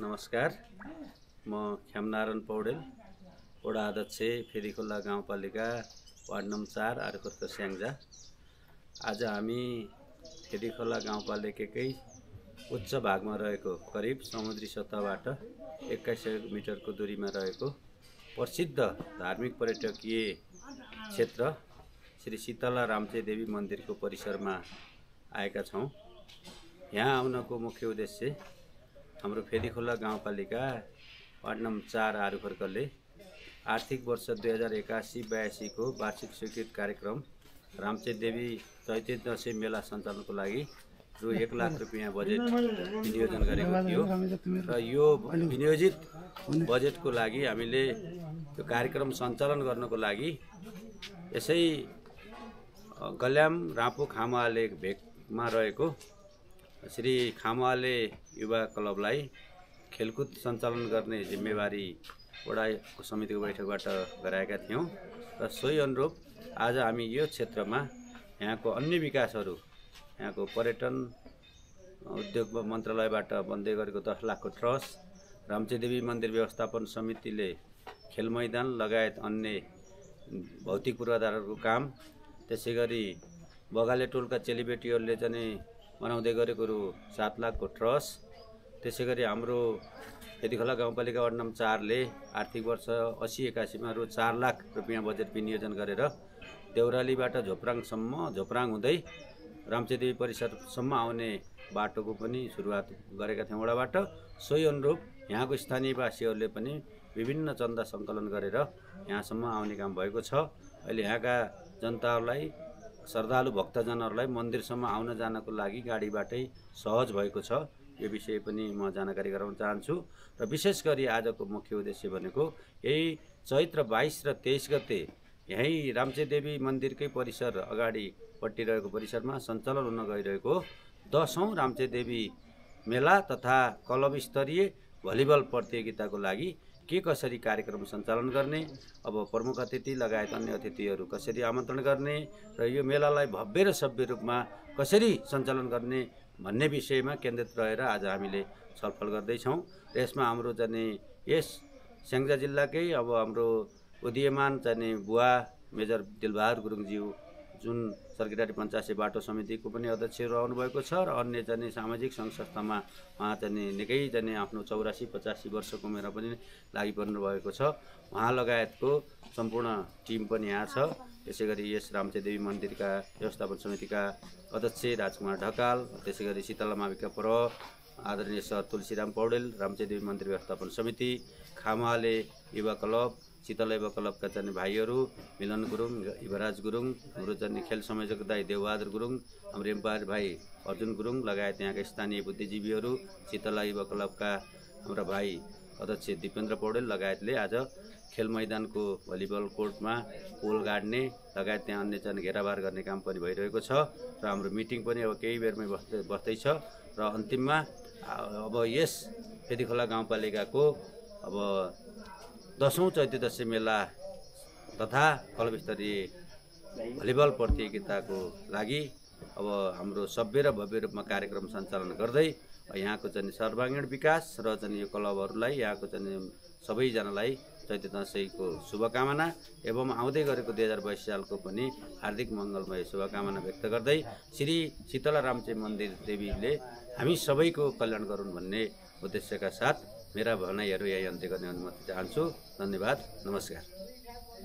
नमस्कार। म ख्यामनारायण पौडेल, वडा अध्यक्ष फेदीखोला गाउँपालिका वार्ड नम्बर 4 आरुखर्क स्याङ्जा। आज हामी फेदीखोला गाउँपालिकाकै उच्च भागमा रहेको करिब समुद्री सतहबाट 2100 मिटरको दूरीमा रहेको प्रसिद्ध धार्मिक पर्यटकीय क्षेत्र श्री शीतला रामचेदेवी मन्दिरको परिसरमा आएका छौँ। यहाँ आउनको मुख्य उद्देश्य हाम्रो फेदीखोला गाउँपालिका वार्ड नम्बर 4 आरुखर्कले आर्थिक वर्ष 2081-82 को वार्षिक स्वीकृत कार्यक्रम रामचेदेवी चैत्य दशैं मेला सञ्चालनको लागि रु 1 लाख रुपियाँ बजेट विनियोजन गरेको थियो र यो विनियोजित बजेटको लागि हामीले यो कार्यक्रम सञ्चालन गर्नको लागि यसै गल्याम रापु खामवाले भेकमा रहेको श्री खामवाले युवा क्लबलाई खेलकुद सञ्चालन गर्ने जिम्मेवारी वडा समितिको बैठकबाट गराएका थियौँ र सोही अनुरूप आज हामी यो क्षेत्रमा यहाँको अन्य विकासहरू, यहाँको पर्यटन उद्योग मन्त्रालयबाट बन्दै गरेको 10 लाखको ट्रस्ट, रामचेदेवी मन्दिर व्यवस्थापन समितिले खेल मैदान लगायत अन्य भौतिक पूर्वाधारहरूको काम, त्यसैगरी बगाले टोलका चेलीबेटीहरूले चाहिँ बनाउँदै गरेको रु 7 लाखको ट्रस्ट, त्यसैगरी हाम्रो फेदीखोला गाउँपालिका वार्ड नम्बर 4 ले आर्थिक वर्ष 80-81 मा रु 4 लाख रुपियाँ बजेट विनियोजन गरेर देउरालीबाट झोप्राङ हुँदै रामचेदेवी परिसरसम्म आउने बाटोको पनि सुरुवात गरेका थियौँ वडाबाट। सोही अनुरूप यहाँको स्थानीयवासीहरूले पनि विभिन्न चन्दा सङ्कलन गरेर यहाँसम्म आउने काम भएको छ। अहिले यहाँका जनताहरूलाई, श्रद्धालु भक्तजनहरूलाई मन्दिरसम्म आउन जानको लागि गाडीबाटै सहज भएको छ। यो विषय पनि म जानकारी गराउन चाहन्छु र विशेष गरी आजको मुख्य उद्देश्य भनेको यही चैत्र 22 र 23 गते यही रामचेदेवी मन्दिरकै परिसर अगाडिपट्टि रहेको परिसरमा सञ्चालन हुन गइरहेको 10औं रामचेदेवी मेला तथा क्लब स्तरीय भलिबल प्रतियोगिताको लागि के कसरी कार्यक्रम सञ्चालन गर्ने, अब प्रमुख अतिथि लगायत अन्य अतिथिहरू कसरी आमन्त्रण गर्ने र यो मेलालाई भव्य र सभ्य रूपमा कसरी सञ्चालन गर्ने भन्ने विषयमा केन्द्रित रहेर आज हामीले छलफल गर्दैछौँ। र यसमा हाम्रो चाहिँ यस स्याङ्जा जिल्लाकै अब हाम्रो उदीयमान चाहिँ बुवा मेजर दिलबहादुर गुरुङज्यू जुन सर्किटारी पञ्चायत बाटो समितिको पनि अध्यक्ष रहनु भएको छ र अन्य चाहिँ सामाजिक सङ्घ संस्थामा उहाँ चाहिँ निकै चाहिँ आफ्नो 84-85 वर्षको उमेरमा पनि लागि पर्नु भएको छ। उहाँ लगायतको सम्पूर्ण टिम पनि यहाँ छ। त्यसैगरी यस रामचेदेवी मन्दिरका व्यवस्थापन समितिका अध्यक्ष राजकुमार ढकाल, त्यसैगरी शीतला माविका प्रभ, आदरणीय सर तुलसीराम पौडेल, रामचेदेवी मन्दिर व्यवस्थापन समिति, खामवाले युवा क्लब, शीतला युवा क्लबका चाहिँ भाइहरू मिलन गुरुङ, युवराज गुरुङ, हाम्रो चाहिँ खेल संयोजक दाई देवबहादुर गुरुङ, हाम्रो एम्पायर भाइ अर्जुन गुरुङ लगायत यहाँका स्थानीय बुद्धिजीवीहरू, शीतला युवा क्लबका हाम्रा भाइ अध्यक्ष दिपेन्द्र पौडेल लगायतले आज खेल मैदानको भलिबल कोर्टमा पोल गाड्ने लगायत त्यहाँ अन्य चाहिँ घेराबार गर्ने काम पनि भइरहेको छ र हाम्रो मिटिङ पनि अब केही बेरमै बस्दैछ र अन्तिममा अब यस फेदीखोला गाउँपालिकाको अब 10औं चैत्य दशैं मेला तथा क्लब स्तरीय भलिबल प्रतियोगिताको लागि अब हाम्रो सभ्य र भव्य रूपमा कार्यक्रम सञ्चालन गर्दै यहाँको चाहिँ सर्वाङ्गीण विकास र चाहिँ यो क्लबहरूलाई यहाँको चाहिँ सबैजनालाई चैत्य दशैंको शुभकामना एवं आउँदै गरेको 2022 सालको पनि हार्दिक मङ्गलमय शुभकामना व्यक्त गर्दै श्री शीतला रामचेदेवी मन्दिर देवीले हामी सबैको कल्याण गरून् भन्ने उद्देश्यका साथ मेरा भनाइहरू यही अन्त्य गर्ने अनुमति चाहन्छु। धन्यवाद, नमस्कार।